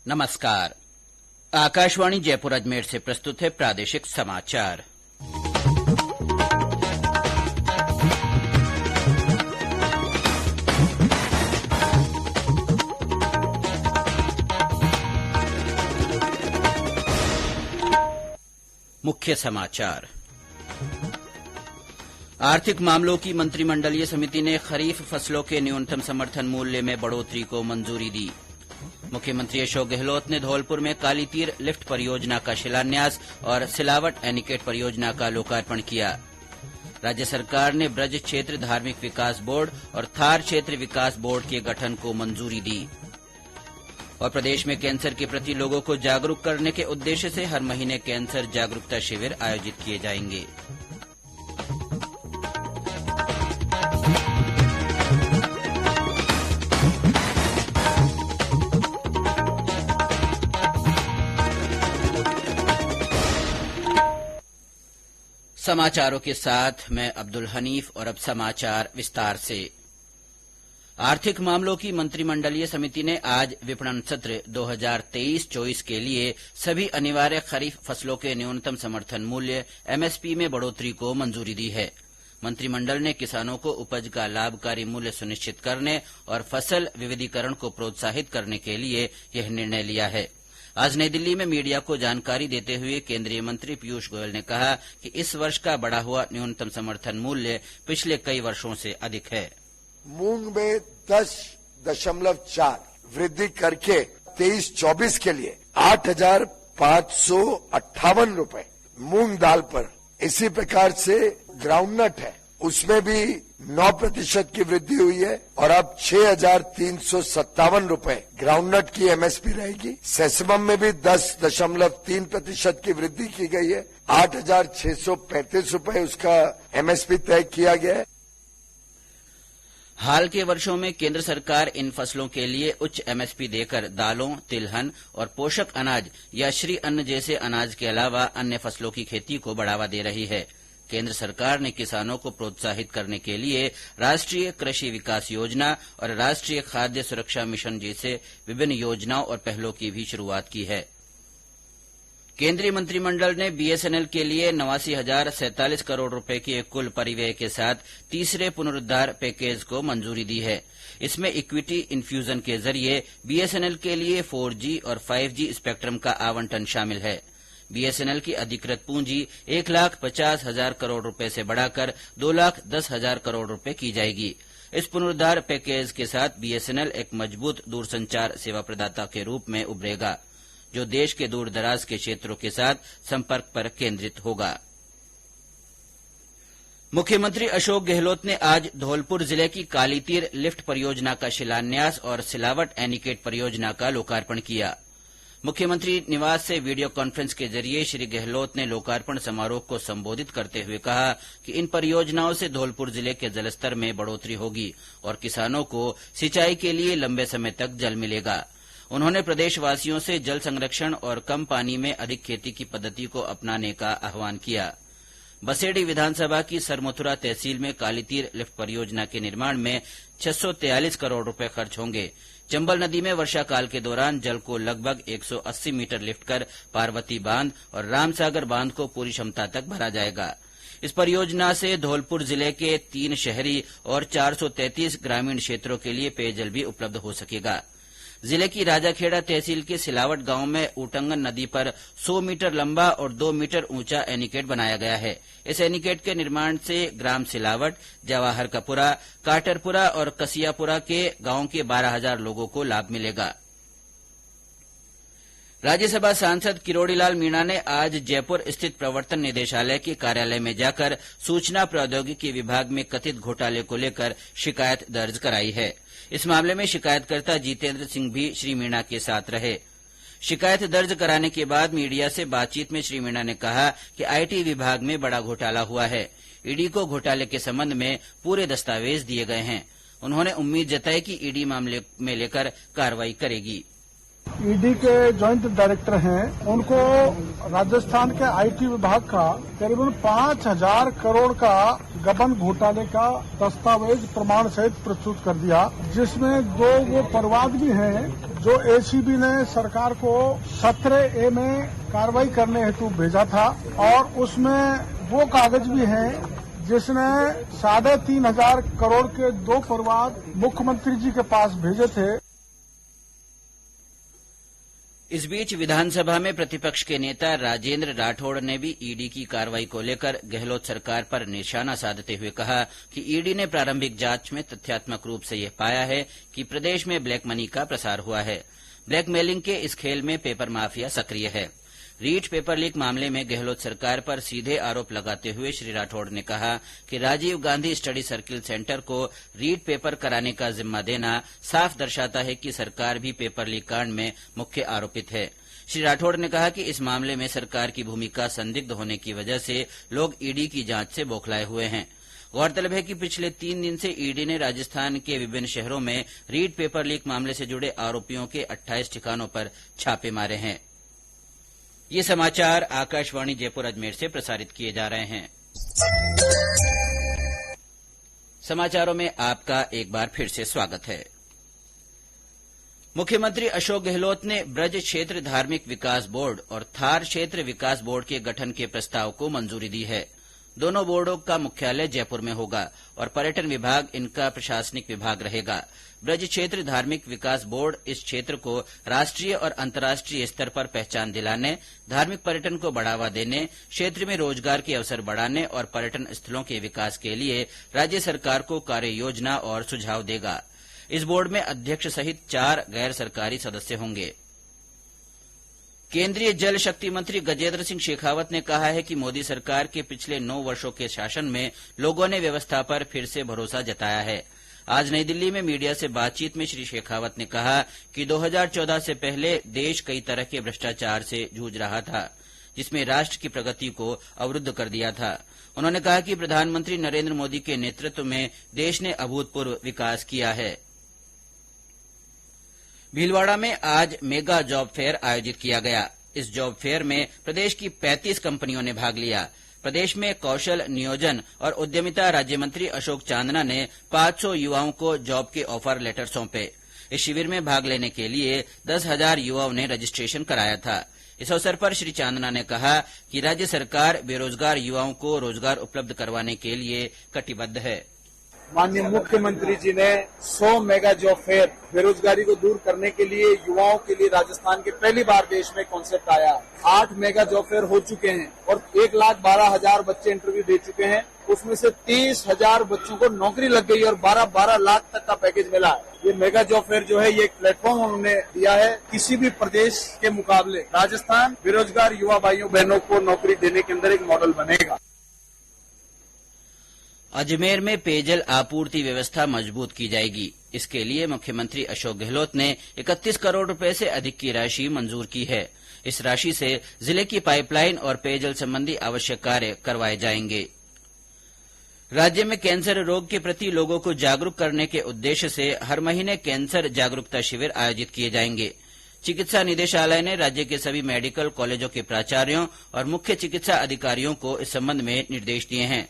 नमस्कार। आकाशवाणी जयपुर अजमेर से प्रस्तुत है प्रादेशिक समाचार। मुख्य समाचार। आर्थिक मामलों की मंत्रिमंडलीय समिति ने खरीफ फसलों के न्यूनतम समर्थन मूल्य में बढ़ोतरी को मंजूरी दी। मुख्यमंत्री अशोक गहलोत ने धौलपुर में काली तीर लिफ्ट परियोजना का शिलान्यास और सिलावट एनीकट परियोजना का लोकार्पण किया। राज्य सरकार ने ब्रज क्षेत्र धार्मिक विकास बोर्ड और थार क्षेत्र विकास बोर्ड के गठन को मंजूरी दी। और प्रदेश में कैंसर के प्रति लोगों को जागरूक करने के उद्देश्य से हर महीने कैंसर जागरूकता शिविर आयोजित किए जाएंगे। समाचारों के साथ मैं अब्दुल हनीफ और अब समाचार विस्तार से। आर्थिक मामलों की मंत्रिमंडलीय समिति ने आज विपणन सत्र 2023-24 के लिए सभी अनिवार्य खरीफ फसलों के न्यूनतम समर्थन मूल्य एमएसपी में बढ़ोतरी को मंजूरी दी है। मंत्रिमंडल ने किसानों को उपज का लाभकारी मूल्य सुनिश्चित करने और फसल विविधीकरण को प्रोत्साहित करने के लिए यह निर्णय लिया है। आज नई दिल्ली में मीडिया को जानकारी देते हुए केंद्रीय मंत्री पीयूष गोयल ने कहा कि इस वर्ष का बढ़ा हुआ न्यूनतम समर्थन मूल्य पिछले कई वर्षों से अधिक है। मूंग में 10.4 वृद्धि करके 23-24 के लिए 8,558 रुपए मूंग दाल पर। इसी प्रकार से ग्राउंडनट है, उसमें भी 9% की वृद्धि हुई है और अब 6,357 रुपए ग्राउंडनट की एमएसपी रहेगी। सेसमम में भी 10.3% की वृद्धि की गई है। 8,635 रुपए उसका एमएसपी तय किया गया है। हाल के वर्षों में केंद्र सरकार इन फसलों के लिए उच्च एमएसपी देकर दालों, तिलहन और पोषक अनाज या श्री अन्न जैसे अनाज के अलावा अन्य फसलों की खेती को बढ़ावा दे रही है। केंद्र सरकार ने किसानों को प्रोत्साहित करने के लिए राष्ट्रीय कृषि विकास योजना और राष्ट्रीय खाद्य सुरक्षा मिशन जैसे विभिन्न योजनाओं और पहलों की भी शुरुआत की है। केंद्रीय मंत्रिमंडल ने बीएसएनएल के लिए 89,047 करोड़ रुपए के कुल परिव्यय के साथ तीसरे पुनरुद्धार पैकेज को मंजूरी दी है। इसमें इक्विटी इन्फ्यूजन के जरिए बीएसएनएल के लिए 4G और 5G स्पेक्ट्रम का आवंटन शामिल है। बीएसएनएल की अधिकृत पूंजी 1,50,000 करोड़ रुपए से बढ़ाकर 2,10,000 करोड़ रुपए की जाएगी। इस पुनरुद्धार पैकेज के साथ बीएसएनएल एक मजबूत दूरसंचार सेवा प्रदाता के रूप में उभरेगा, जो देश के दूर दराज के क्षेत्रों के साथ संपर्क पर केंद्रित होगा। मुख्यमंत्री अशोक गहलोत ने आज धौलपुर जिले की काली तीर लिफ्ट परियोजना का शिलान्यास और सिलावट एनीकट परियोजना का लोकार्पण किया। मुख्यमंत्री निवास से वीडियो कॉन्फ्रेंस के जरिए श्री गहलोत ने लोकार्पण समारोह को संबोधित करते हुए कहा कि इन परियोजनाओं से धौलपुर जिले के जलस्तर में बढ़ोतरी होगी और किसानों को सिंचाई के लिए लंबे समय तक जल मिलेगा। उन्होंने प्रदेशवासियों से जल संरक्षण और कम पानी में अधिक खेती की पद्धति को अपनाने का आह्वान किया। बसेड़ी विधानसभा की सरमथुरा तहसील में काली तीर लिफ्ट परियोजना के निर्माण में 643 करोड़ रुपए खर्च होंगे। चंबल नदी में वर्षा काल के दौरान जल को लगभग 180 मीटर लिफ्ट कर पार्वती बांध और रामसागर बांध को पूरी क्षमता तक भरा जाएगा। इस परियोजना से धौलपुर जिले के 3 शहरी और 433 ग्रामीण क्षेत्रों के लिए पेयजल भी उपलब्ध हो सकेगा। जिले की राजाखेड़ा तहसील के सिलावट गांव में ऊटंगन नदी पर 100 मीटर लंबा और 2 मीटर ऊंचा एनीकट बनाया गया है। इस एनीकट के निर्माण से ग्राम सिलावट, जवाहर कपुरा, काटरपुरा और कसियापुरा के गांव के 12,000 लोगों को लाभ मिलेगा। राज्यसभा सांसद किरोड़ीलाल मीणा ने आज जयपुर स्थित प्रवर्तन निदेशालय के कार्यालय में जाकर सूचना प्रौद्योगिकी विभाग में कथित घोटाले को लेकर शिकायत दर्ज कराई है। इस मामले में शिकायतकर्ता जितेंद्र सिंह भी श्री मीणा के साथ रहे। शिकायत दर्ज कराने के बाद मीडिया से बातचीत में श्री मीणा ने कहा कि आईटी विभाग में बड़ा घोटाला हुआ है। ईडी को घोटाले के संबंध में पूरे दस्तावेज दिए गए हैं। उन्होंने उम्मीद जताई कि ईडी मामले में लेकर कार्रवाई करेगी। ईडी के जॉइंट डायरेक्टर हैं, उनको राजस्थान के आईटी विभाग का करीबन 5,000 करोड़ का गबन घोटाले का दस्तावेज प्रमाण सहित प्रस्तुत कर दिया, जिसमें 2 वो परिवाद भी हैं जो एसीबी ने सरकार को 17A में कार्रवाई करने हेतु भेजा था और उसमें वो कागज भी हैं जिसने 3,500 करोड़ के 2 प्रवाद मुख्यमंत्री जी के पास भेजे थे। इस बीच विधानसभा में प्रतिपक्ष के नेता राजेंद्र राठौड़ ने भी ईडी की कार्रवाई को लेकर गहलोत सरकार पर निशाना साधते हुए कहा कि ईडी ने प्रारंभिक जांच में तथ्यात्मक रूप से यह पाया है कि प्रदेश में ब्लैक मनी का प्रसार हुआ है। ब्लैकमेलिंग के इस खेल में पेपर माफिया सक्रिय है। रीट पेपर लीक मामले में गहलोत सरकार पर सीधे आरोप लगाते हुए श्री राठौड़ ने कहा कि Rajiv Gandhi study circle centre को रीट पेपर कराने का जिम्मा देना साफ दर्शाता है कि सरकार भी पेपर लीक कांड में मुख्य आरोपित है। श्री राठौड़ ने कहा कि इस मामले में सरकार की भूमिका संदिग्ध होने की वजह से लोग ईडी की जांच से बौखलाए हुए हैं। गौरतलब है कि पिछले 3 दिन से ईडी ने राजस्थान के विभिन्न शहरों में रीट पेपर लीक मामले से जुड़े आरोपियों के 28 ठिकानों पर छापे मारे हैं। ये समाचार आकाशवाणी जयपुर अजमेर से प्रसारित किए जा रहे हैं। समाचारों में आपका एक बार फिर से स्वागत है। मुख्यमंत्री अशोक गहलोत ने ब्रज क्षेत्र धार्मिक विकास बोर्ड और थार क्षेत्र विकास बोर्ड के गठन के प्रस्ताव को मंजूरी दी है। दोनों बोर्डों का मुख्यालय जयपुर में होगा और पर्यटन विभाग इनका प्रशासनिक विभाग रहेगा। ब्रज क्षेत्र धार्मिक विकास बोर्ड इस क्षेत्र को राष्ट्रीय और अंतर्राष्ट्रीय स्तर पर पहचान दिलाने, धार्मिक पर्यटन को बढ़ावा देने, क्षेत्र में रोजगार के अवसर बढ़ाने और पर्यटन स्थलों के विकास के लिए राज्य सरकार को कार्य योजना और सुझाव देगा। इस बोर्ड में अध्यक्ष सहित 4 गैर सरकारी सदस्य होंगे। केंद्रीय जल शक्ति मंत्री गजेंद्र सिंह शेखावत ने कहा है कि मोदी सरकार के पिछले 9 वर्षों के शासन में लोगों ने व्यवस्था पर फिर से भरोसा जताया है। आज नई दिल्ली में मीडिया से बातचीत में श्री शेखावत ने कहा कि 2014 से पहले देश कई तरह के भ्रष्टाचार से जूझ रहा था, जिसमें राष्ट्र की प्रगति को अवरुद्ध कर दिया था। उन्होंने कहा कि प्रधानमंत्री नरेंद्र मोदी के नेतृत्व में देश ने अभूतपूर्व विकास किया है। भीलवाड़ा में आज मेगा जॉब फेयर आयोजित किया गया। इस जॉब फेयर में प्रदेश की 35 कंपनियों ने भाग लिया। प्रदेश में कौशल नियोजन और उद्यमिता राज्य मंत्री अशोक चांदना ने 500 युवाओं को जॉब के ऑफर लेटर सौंपे। इस शिविर में भाग लेने के लिए 10,000 युवाओं ने रजिस्ट्रेशन कराया था। इस अवसर पर श्री चांदना ने कहा कि राज्य सरकार बेरोजगार युवाओं को रोजगार उपलब्ध करवाने के लिए कटिबद्ध है। माननीय मुख्यमंत्री जी ने 100 मेगा जॉब फेयर बेरोजगारी को दूर करने के लिए युवाओं के लिए राजस्थान के पहली बार देश में कॉन्सेप्ट आया। 8 मेगा जॉब फेयर हो चुके हैं और 1,12,000 बच्चे इंटरव्यू दे चुके हैं। उसमें से 30,000 बच्चों को नौकरी लग गई और 12 लाख तक का पैकेज मिला है। ये मेगा जॉब फेयर जो है ये एक प्लेटफॉर्म उन्होंने दिया है। किसी भी प्रदेश के मुकाबले राजस्थान बेरोजगार युवा भाइयों बहनों को नौकरी देने के अंदर एक मॉडल बनेगा। अजमेर में पेयजल आपूर्ति व्यवस्था मजबूत की जाएगी। इसके लिए मुख्यमंत्री अशोक गहलोत ने 31 करोड़ रुपए से अधिक की राशि मंजूर की है। इस राशि से जिले की पाइपलाइन और पेयजल संबंधी आवश्यक कार्य करवाए जाएंगे। राज्य में कैंसर रोग के प्रति लोगों को जागरूक करने के उद्देश्य से हर महीने कैंसर जागरूकता शिविर आयोजित किए जाएंगे। चिकित्सा निदेशालय ने राज्य के सभी मेडिकल कॉलेजों के प्राचार्यों और मुख्य चिकित्सा अधिकारियों को इस संबंध में निर्देश दिए हैं।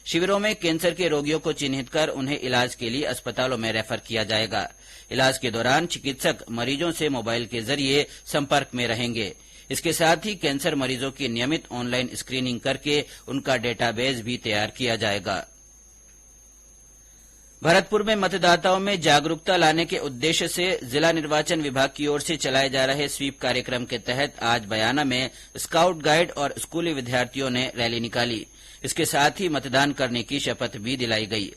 शिविरों में कैंसर के रोगियों को चिन्हित कर उन्हें इलाज के लिए अस्पतालों में रेफर किया जाएगा। इलाज के दौरान चिकित्सक मरीजों से मोबाइल के जरिए संपर्क में रहेंगे। इसके साथ ही कैंसर मरीजों की नियमित ऑनलाइन स्क्रीनिंग करके उनका डेटाबेस भी तैयार किया जाएगा। भरतपुर में मतदाताओं में जागरूकता लाने के उद्देश्य से जिला निर्वाचन विभाग की ओर से चलाए जा रहे स्वीप कार्यक्रम के तहत आज बयाना में स्काउट गाइड और स्कूली विद्यार्थियों ने रैली निकाली। इसके साथ ही मतदान करने की शपथ भी दिलाई गई।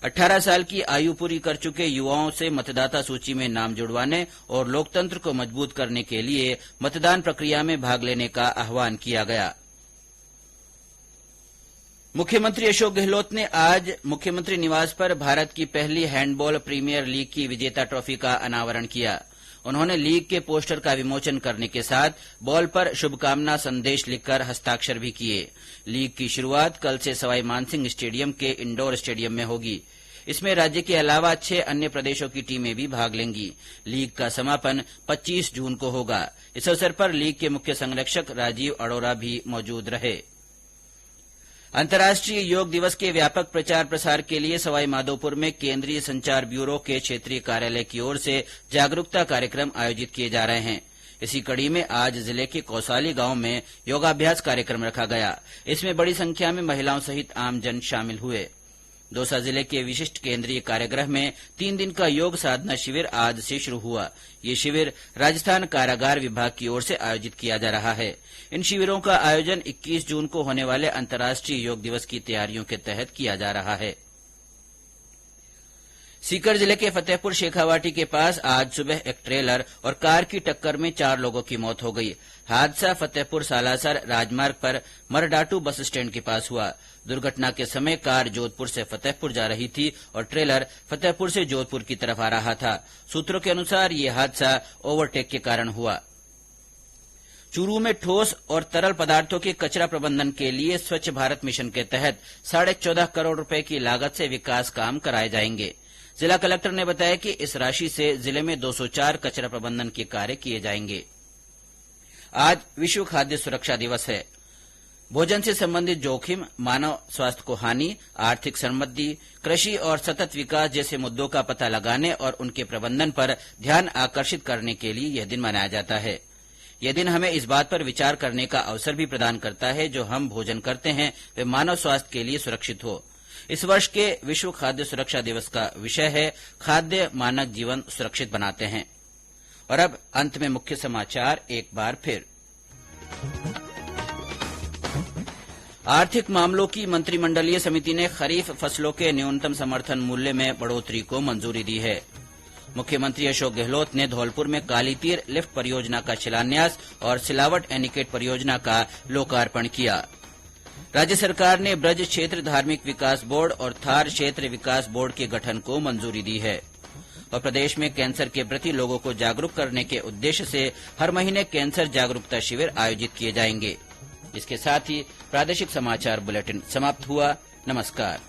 18 साल की आयु पूरी कर चुके युवाओं से मतदाता सूची में नाम जुड़वाने और लोकतंत्र को मजबूत करने के लिए मतदान प्रक्रिया में भाग लेने का आह्वान किया गया। मुख्यमंत्री अशोक गहलोत ने आज मुख्यमंत्री निवास पर भारत की पहली हैंडबॉल प्रीमियर लीग की विजेता ट्रॉफी का अनावरण किया। उन्होंने लीग के पोस्टर का विमोचन करने के साथ बॉल पर शुभकामना संदेश लिखकर हस्ताक्षर भी किए। लीग की शुरुआत कल से सवाई मानसिंह स्टेडियम के इंडोर स्टेडियम में होगी। इसमें राज्य के अलावा 6 अन्य प्रदेशों की टीमें भी भाग लेंगी। लीग का समापन 25 जून को होगा। इस अवसर पर लीग के मुख्य संरक्षक राजीव अरोरा भी मौजूद रहे। अंतर्राष्ट्रीय योग दिवस के व्यापक प्रचार प्रसार के लिए सवाई माधोपुर में केंद्रीय संचार ब्यूरो के क्षेत्रीय कार्यालय की ओर से जागरूकता कार्यक्रम आयोजित किए जा रहे हैं। इसी कड़ी में आज जिले के कौसाली गांव में योगाभ्यास कार्यक्रम रखा गया। इसमें बड़ी संख्या में महिलाओं सहित आमजन शामिल हुए। दौसा जिले के विशिष्ट केंद्रीय कारागृह में 3 दिन का योग साधना शिविर आज से शुरू हुआ। ये शिविर राजस्थान कारागार विभाग की ओर से आयोजित किया जा रहा है। इन शिविरों का आयोजन 21 जून को होने वाले अंतर्राष्ट्रीय योग दिवस की तैयारियों के तहत किया जा रहा है। सीकर जिले के फतेहपुर शेखावाटी के पास आज सुबह एक ट्रेलर और कार की टक्कर में 4 लोगों की मौत हो गई। हादसा फतेहपुर सालासर राजमार्ग पर मरडाटू बस स्टैंड के पास हुआ। दुर्घटना के समय कार जोधपुर से फतेहपुर जा रही थी और ट्रेलर फतेहपुर से जोधपुर की तरफ आ रहा था। सूत्रों के अनुसार ये हादसा ओवरटेक के कारण हुआ। चूरू में ठोस और तरल पदार्थों के कचरा प्रबंधन के लिए स्वच्छ भारत मिशन के तहत 14.5 करोड़ रुपए की लागत से विकास काम कराए जाएंगे। जिला कलेक्टर ने बताया कि इस राशि से जिले में 204 कचरा प्रबंधन के कार्य किए जाएंगे। आज विश्व खाद्य सुरक्षा दिवस है। भोजन से संबंधित जोखिम, मानव स्वास्थ्य को हानि, आर्थिक समृद्धि, कृषि और सतत विकास जैसे मुद्दों का पता लगाने और उनके प्रबंधन पर ध्यान आकर्षित करने के लिए यह दिन मनाया जाता है। यह दिन हमें इस बात पर विचार करने का अवसर भी प्रदान करता है जो हम भोजन करते हैं वे मानव स्वास्थ्य के लिए सुरक्षित हो। इस वर्ष के विश्व खाद्य सुरक्षा दिवस का विषय है खाद्य मानक जीवन सुरक्षित बनाते हैं। और अब अंत में मुख्य समाचार एक बार फिर। आर्थिक मामलों की मंत्रिमंडलीय समिति ने खरीफ फसलों के न्यूनतम समर्थन मूल्य में बढ़ोतरी को मंजूरी दी है। मुख्यमंत्री अशोक गहलोत ने धौलपुर में कालीतीर लिफ्ट परियोजना का शिलान्यास और सिलावट एनीकेट परियोजना का लोकार्पण किया। राज्य सरकार ने ब्रज क्षेत्र धार्मिक विकास बोर्ड और थार क्षेत्र विकास बोर्ड के गठन को मंजूरी दी है। और प्रदेश में कैंसर के प्रति लोगों को जागरूक करने के उद्देश्य से हर महीने कैंसर जागरूकता शिविर आयोजित किए जाएंगे। इसके साथ ही प्रादेशिक समाचार बुलेटिन समाप्त हुआ। नमस्कार।